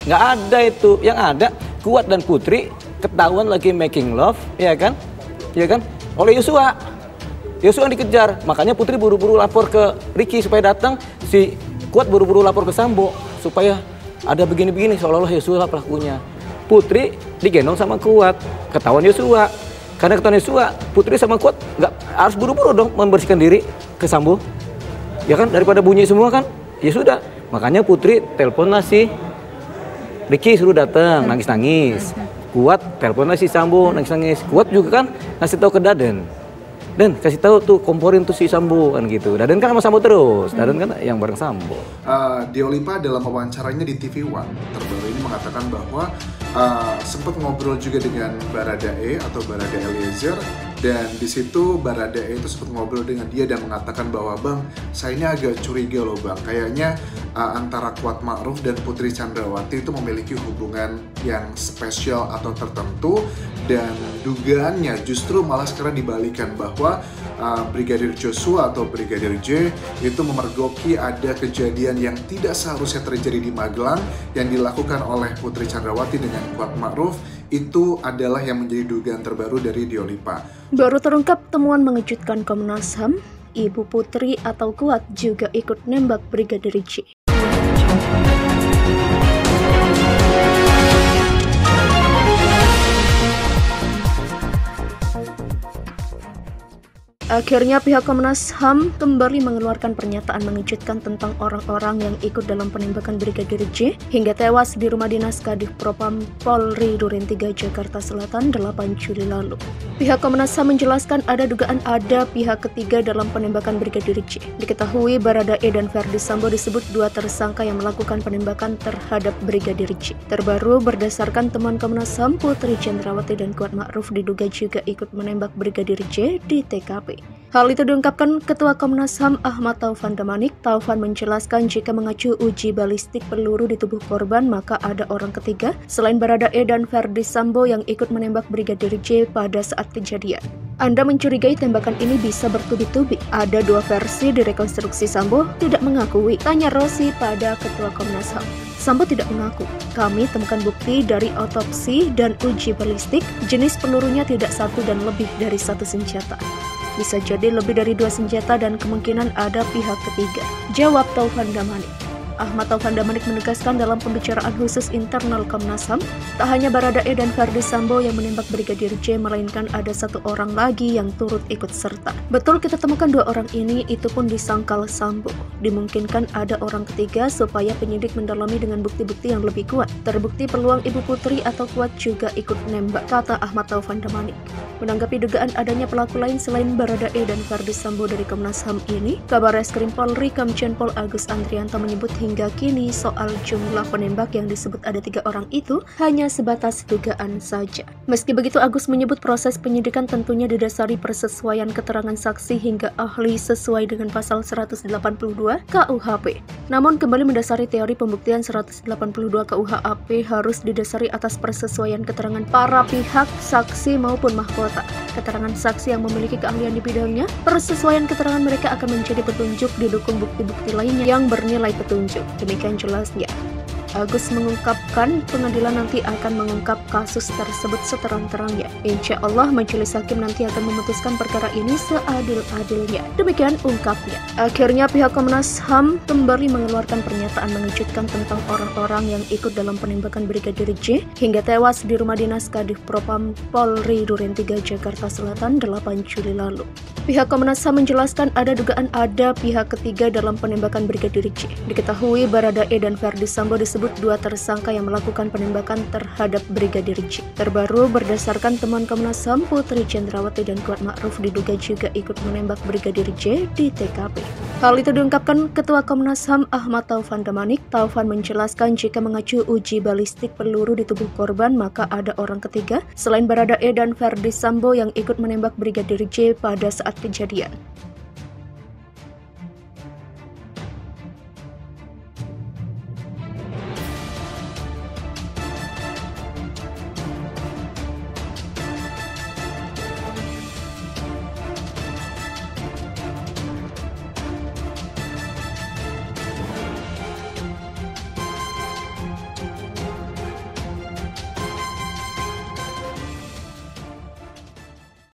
Nggak ada itu. Yang ada Kuat dan Putri ketahuan lagi making love, ya kan? Oleh Yosua. Yosua yang dikejar, makanya Putri buru-buru lapor ke Ricky supaya datang. Si Kuat buru-buru lapor ke Sambo supaya ada begini-begini, seolah-olah Yosua pelakunya. Putri digendong sama Kuat, ketahuan Yosua. Karena ketahuan Yosua, Putri sama Kuat nggak harus buru-buru dong membersihkan diri ke Sambo. Ya kan, daripada bunyi semua kan, ya sudah. Makanya Putri teleponlah si Ricky suruh datang, nangis-nangis. Kuat teleponlah si Sambo, nangis-nangis. Kuat juga kan ngasih tahu ke Daden. Dan kasih tahu tuh, komporin tuh si Sambo kan gitu. Daden kan sama Sambo terus. Daden kan yang bareng Sambo. Dua Lipa dalam wawancaranya di TV One terbaru ini mengatakan bahwa sempat ngobrol juga dengan Baradae atau Barada Eliezer, dan di situ Baradae itu sempat ngobrol dengan dia dan mengatakan bahwa bang, saya ini agak curiga loh bang, kayaknya antara Kuat Ma'ruf dan Putri Chandrawati itu memiliki hubungan yang spesial atau tertentu, dan dugaannya justru malah sekarang dibalikan bahwa Brigadir Joshua atau Brigadir J itu memergoki ada kejadian yang tidak seharusnya terjadi di Magelang yang dilakukan oleh Putri Chandrawati dengan Kuat Ma'ruf. Itu adalah yang menjadi dugaan terbaru dari Dua Lipa. Baru terungkap temuan mengejutkan Komnas HAM, Ibu Putri atau Kuat juga ikut nembak Brigadir J. Akhirnya pihak Komnas HAM kembali mengeluarkan pernyataan mengejutkan tentang orang-orang yang ikut dalam penembakan Brigadir J hingga tewas di rumah dinas Kadif Propam Polri Duren 3 Jakarta Selatan 8 Juli lalu. Pihak Komnas HAM menjelaskan ada dugaan ada pihak ketiga dalam penembakan Brigadir J. Diketahui Baradae dan Verdi Sambo disebut dua tersangka yang melakukan penembakan terhadap Brigadir J. Terbaru berdasarkan temuan Komnas HAM, Putri Chandrawati dan Kuat Ma'ruf diduga juga ikut menembak Brigadir J di TKP. Hal itu diungkapkan Ketua Komnas HAM Ahmad Taufan Damanik. Taufan menjelaskan jika mengacu uji balistik peluru di tubuh korban, maka ada orang ketiga selain Baradae dan Verdi Sambo yang ikut menembak Brigadir J pada saat kejadian. Anda mencurigai tembakan ini bisa bertubi-tubi. Ada dua versi direkonstruksi. Sambo tidak mengakui. Tanya Rosi pada Ketua Komnas HAM. Sambo tidak mengaku. Kami temukan bukti dari otopsi dan uji balistik, jenis pelurunya tidak satu dan lebih dari satu senjata. Bisa jadi lebih dari dua senjata dan kemungkinan ada pihak ketiga, jawab Taufan Damanik. Ahmad Taufan Damanik menegaskan dalam pembicaraan khusus internal Komnas HAM, tak hanya Baradae dan Verdi Sambo yang menembak Brigadir J, melainkan ada satu orang lagi yang turut ikut serta. Betul kita temukan dua orang ini, itu pun disangkal Sambo. Dimungkinkan ada orang ketiga supaya penyidik mendalami dengan bukti-bukti yang lebih kuat. Terbukti peluang Ibu Putri atau Kuat juga ikut nembak, kata Ahmad Taufan Damanik. Menanggapi dugaan adanya pelaku lain selain Baradae dan Verdi Sambo dari Komnas HAM ini, Kabar Reskrim Polri Komjen Pol Agus Andrianto menyebut hingga kini soal jumlah penembak yang disebut ada 3 orang itu hanya sebatas dugaan saja. Meski begitu, Agus menyebut proses penyidikan tentunya didasari persesuaian keterangan saksi hingga ahli sesuai dengan pasal 182 KUHP. Namun kembali mendasari teori pembuktian 182 KUHP harus didasari atas persesuaian keterangan para pihak, saksi maupun mahkota. Keterangan saksi yang memiliki keahlian di bidangnya, persesuaian keterangan mereka akan menjadi petunjuk didukung bukti-bukti lainnya yang bernilai petunjuk. Demikian jelasnya. Agus mengungkapkan pengadilan nanti akan mengungkap kasus tersebut seterang-terangnya. Insya Allah majelis hakim nanti akan memutuskan perkara ini seadil-adilnya. Demikian ungkapnya. Akhirnya pihak Komnas HAM kembali mengeluarkan pernyataan mengejutkan tentang orang-orang yang ikut dalam penembakan Brigadir J hingga tewas di rumah dinas Kadif Propam Polri Duren 3 Jakarta Selatan 8 Juli lalu. Pihak Komnas HAM menjelaskan ada dugaan ada pihak ketiga dalam penembakan Brigadir J. Diketahui Baradae dan Verdi Sambo disebut dua tersangka yang melakukan penembakan terhadap Brigadir J. Terbaru berdasarkan temuan Komnas HAM, Putri Chandrawati dan Kuat Ma'ruf diduga juga ikut menembak Brigadir J di TKP. Hal itu diungkapkan Ketua Komnas HAM Ahmad Taufan Damanik. Taufan menjelaskan jika mengacu uji balistik peluru di tubuh korban, maka ada orang ketiga selain Baradae dan Verdi Sambo yang ikut menembak Brigadir J pada saat kejadian.